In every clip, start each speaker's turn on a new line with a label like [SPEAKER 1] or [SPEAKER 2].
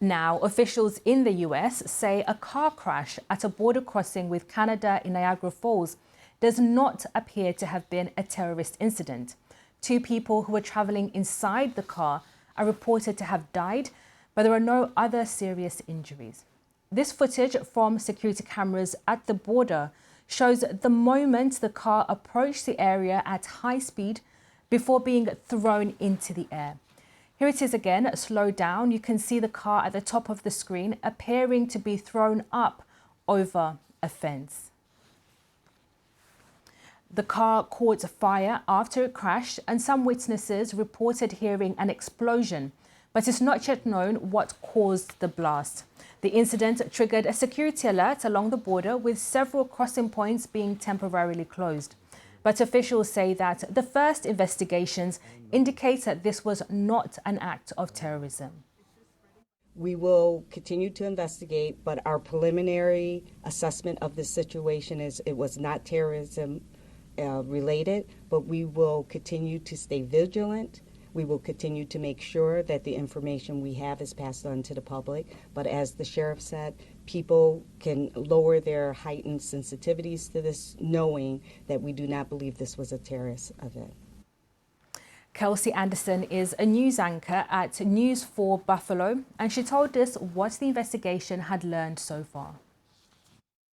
[SPEAKER 1] Now, officials in the US say a car crash at a border crossing with Canada in Niagara Falls does not appear to have been a terrorist incident. 2 people who were traveling inside the car are reported to have died, but there are no other serious injuries. This footage from security cameras at the border shows the moment the car approached the area at high speed before being thrown into the air. Here it is again, slowed down. You can see the car at the top of the screen appearing to be thrown up over a fence. The car caught fire after it crashed, and some witnesses reported hearing an explosion, but it's not yet known what caused the blast. The incident triggered a security alert along the border, with several crossing points being temporarily closed. But officials say that the first investigations indicate that this was not an act of terrorism.
[SPEAKER 2] We will continue to investigate, but our preliminary assessment of the situation is it was not terrorism related, but we will continue to stay vigilant. We will continue to make sure that the information we have is passed on to the public. But as the sheriff said, people can lower their heightened sensitivities to this, knowing that we do not believe this was a terrorist event.
[SPEAKER 1] Kelsey Anderson is a news anchor at News 4 Buffalo, and she told us what the investigation had learned so far.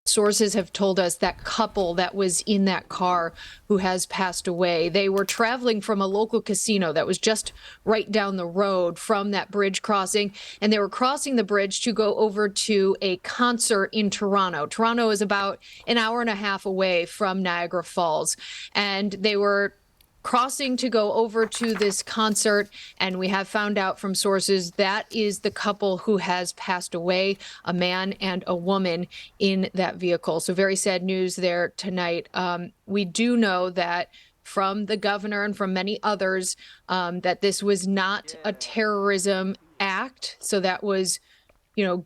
[SPEAKER 3] Sources have told us that couple that was in that car who has passed away, they were traveling from a local casino that was just right down the road from that bridge crossing, and they were crossing the bridge to go over to a concert in Toronto. Toronto is about an hour and a half away from Niagara Falls, and they were crossing to go over to this concert, and we have found out from sources that is the couple who has passed away, a man and a woman in that vehicle. So very sad news there tonight. We do know that from the governor and from many others that this was not a terrorism act. So that was,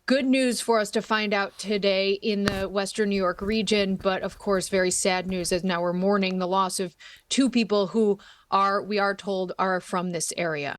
[SPEAKER 3] good news for us to find out today in the Western New York region. But of course, very sad news as now we're mourning the loss of 2 people who we are told are from this area.